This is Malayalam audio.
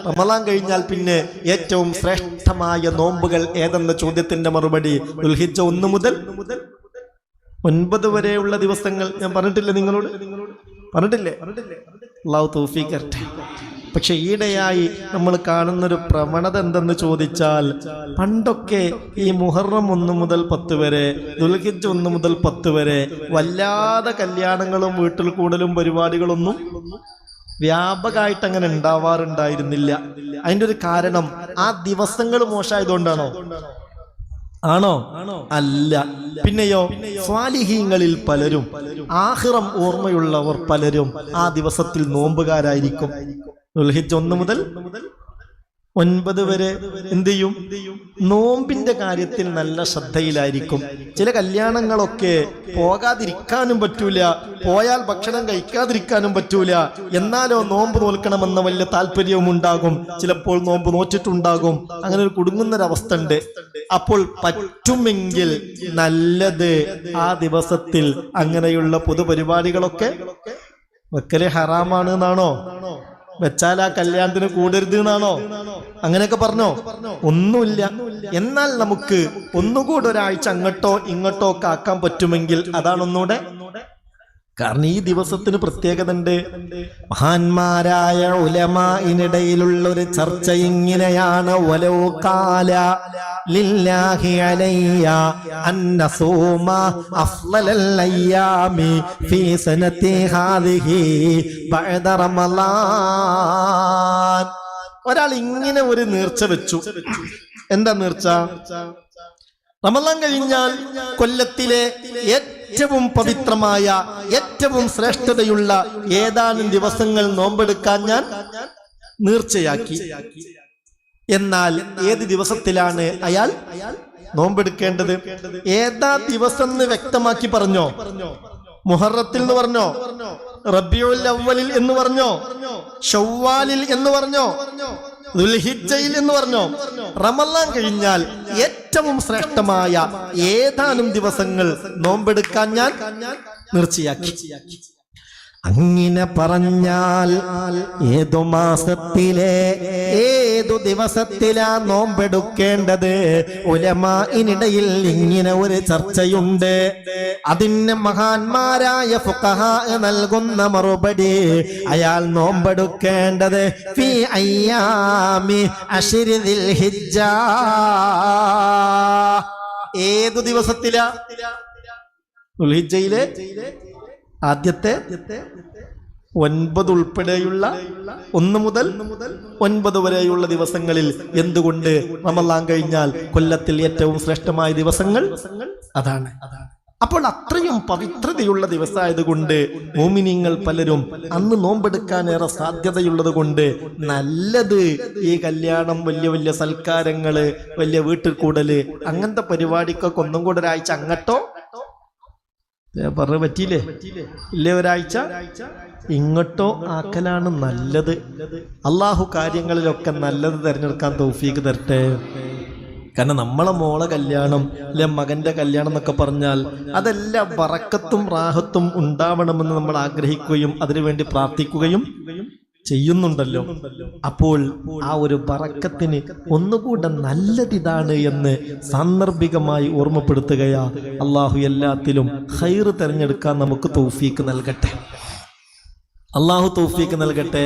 റമളാൻ കഴിഞ്ഞാൽ പിന്നെ ഏറ്റവും ശ്രേഷ്ഠമായ നോമ്പുകൾ ഏതെന്ന ചോദ്യത്തിന്റെ മറുപടി ദുൽഹിജ്ജ 1 മുതൽ 9 വരെയുള്ള ദിവസങ്ങൾ. ഞാൻ പറഞ്ഞിട്ടില്ലേ നിങ്ങളോട്? പറഞ്ഞിട്ടില്ലേ? അല്ലാഹു തൗഫീഖ് തരട്ടെ. പക്ഷെ ഈയിടെയായി നമ്മൾ കാണുന്നൊരു പ്രവണത എന്തെന്ന് ചോദിച്ചാൽ, പണ്ടൊക്കെ ഈ മുഹറം 1 മുതൽ 10 വരെ, ദുൽഹിജ്ജ 1 മുതൽ 10 വരെ വല്ലാതെ കല്യാണങ്ങളും വീട്ടിൽ കൂടലും പരിപാടികളൊന്നും വ്യാപകമായിട്ട് അങ്ങനെ ഉണ്ടാവാറുണ്ടായിരുന്നില്ല. അതിൻ്റെ ഒരു കാരണം ആ ദിവസങ്ങൾ മോശമായതുകൊണ്ടാണോ? ആണോ? അല്ല. പിന്നെയോ, സ്വാലിഹീങ്ങളിൽ പലരും, ആഖിറം ഓർമ്മയുള്ളവർ പലരും ആ ദിവസത്തിൽ നോമ്പുകാരായിരിക്കും. ദുൽഹിജ്ജ 1 മുതൽ 9 വരെ എന്ത് ചെയ്യും? നോമ്പിന്റെ കാര്യത്തിൽ നല്ല ശ്രദ്ധയിലായിരിക്കും. ചില കല്യാണങ്ങളൊക്കെ പോകാതിരിക്കാനും പറ്റൂല, പോയാൽ ഭക്ഷണം കഴിക്കാതിരിക്കാനും പറ്റൂല. എന്നാലോ നോമ്പ് നോൽക്കണമെന്ന വലിയ താല്പര്യവും ഉണ്ടാകും. ചിലപ്പോൾ നോമ്പ് നോറ്റിട്ടുണ്ടാകും. അങ്ങനെ ഒരു കുടുങ്ങുന്നൊരവസ്ഥ ഉണ്ട്. അപ്പോൾ പറ്റുമെങ്കിൽ നല്ലത് ആ ദിവസത്തിൽ അങ്ങനെയുള്ള പൊതുപരിപാടികളൊക്കെ വെക്കല് ഹറാമാണ് എന്നാണോ? വെച്ചാൽ ആ കല്യാണത്തിന് കൂടരുത് എന്നാണോ? അങ്ങനെയൊക്കെ പറഞ്ഞോ? ഒന്നുമില്ല. എന്നാൽ നമുക്ക് ഒന്നുകൂടെ ഒരാഴ്ച അങ്ങോട്ടോ ഇങ്ങോട്ടോ ഒക്കെ ആക്കാൻ പറ്റുമെങ്കിൽ അതാണ് ഒന്നുകൂടെ. കാരണം ഈ ദിവസത്തിന് പ്രത്യേകത ഉണ്ട്. മഹാന്മാരായ ഉലമാഇനിടയിലുള്ള ഒരു ചർച്ച ഇങ്ങനെയാണ്: വലൗ ഖാല ലില്ലാഹി അലയ്യ അൻ നസൂമ അഫ്ളലൽ അയ്യാമി ഫീ സനതി ഹാദിഹി ബഅദ റമളാൻ. ഒരാൾ ഇങ്ങനെ ഒരു നേർച്ച വെച്ചു. എന്താ നേർച്ച? റമളാൻ കഴിഞ്ഞാൽ കൊല്ലത്തിലെ ഏറ്റവും പവിത്രമായ, ഏറ്റവും ശ്രേഷ്ഠതയുള്ള ഏതാനും ദിവസങ്ങൾ നോമ്പെടുക്കാൻ ഞാൻ നേർച്ചയാക്കി. എന്നാൽ ഏത് ദിവസത്തിലാണ് അയാൾ നോമ്പെടുക്കേണ്ടത്? ഏതാ ദിവസം എന്ന് വ്യക്തമാക്കി പറഞ്ഞോ? മുഹറത്തിൽ എന്ന് പറഞ്ഞോ? റബീഉൽ അവ്വലിൽ എന്ന് പറഞ്ഞോ? ശവ്വാലിൽ എന്ന് പറഞ്ഞോ? ദുൽഹിജ്ജയിൽ എന്ന് പറഞ്ഞോ? റമളാൻ കഴിഞ്ഞാൽ ഏറ്റവും ശ്രേഷ്ഠമായ ഏതാനും ദിവസങ്ങൾ നോമ്പെടുക്കാൻ ഞാൻ നേർച്ചയാക്കി. അങ്ങനെ പറഞ്ഞാൽ ഏതു മാസത്തിലെ ഏതു ദിവസത്തിലാ നോമ്പെടുക്കേണ്ടത്? ഉലമാഇനിടയിൽ ഇങ്ങനെ ഒരു ചർച്ചയുണ്ട്. അതിന് മഹാന്മാരായ ഫുഖഹാ നൽകുന്ന മറുപടി, അയാൾ നോമ്പെടുക്കേണ്ടത് ഫീ അയ്യാമി അശ്രി ദിൽഹിജ്ജ. ഏതു ദിവസത്തിലാ? ദുൽഹിജ്ജയിലെ ആദ്യത്തെ 9 ഉൾപ്പെടെയുള്ള 1 മുതൽ 9 വരെയുള്ള ദിവസങ്ങളിൽ. എന്തുകൊണ്ട്? റമളാൻ കഴിഞ്ഞാൽ കൊല്ലത്തിൽ ഏറ്റവും ശ്രേഷ്ഠമായ ദിവസങ്ങൾ അതാണ്. അപ്പോൾ അത്രയും പവിത്രതയുള്ള ദിവസമായതുകൊണ്ട് മോമിനീങ്ങൾ പലരും അന്ന് നോമ്പെടുക്കാനേറെ സാധ്യതയുള്ളത് കൊണ്ട് നല്ലത് ഈ കല്യാണം, വലിയ വലിയ സൽക്കാരങ്ങള്, വലിയ വീട്ടിൽ കൂടല്, അങ്ങനത്തെ പരിപാടിക്കൊക്കെ ഒന്നും കൂടെ ഒരാഴ്ച അങ്ങോട്ടോ പറഞ്ഞു പറ്റിയില്ലേ? ഇല്ലേ, ഒരാഴ്ച ഇങ്ങോട്ടോ ആക്കലാണ് നല്ലത്. അള്ളാഹു കാര്യങ്ങളിലൊക്കെ നല്ലത് തിരഞ്ഞെടുക്കാൻ തൗഫീഖ് തരട്ടെ. കാരണം നമ്മളെ മോളെ കല്യാണം, അല്ലെ മകന്റെ കല്യാണം എന്നൊക്കെ പറഞ്ഞാൽ അതെല്ലാം ബറക്കത്തും റാഹത്തും ഉണ്ടാവണമെന്ന് നമ്മൾ ആഗ്രഹിക്കുകയും അതിനുവേണ്ടി പ്രാർത്ഥിക്കുകയും ചെയ്യുന്നുണ്ടല്ലോ. അപ്പോൾ ആ ഒരു ബറക്കത്തിന് ഒന്നുകൂടെ നല്ലതിതാണ് എന്ന് സാന്ദർഭികമായി ഓർമ്മപ്പെടുത്തുകയാ. അള്ളാഹു എല്ലാത്തിലും ഖൈർ തിരഞ്ഞെടുക്കാൻ നമുക്ക് തൗഫീഖ് നൽകട്ടെ. അള്ളാഹു തൗഫീഖ് നൽകട്ടെ.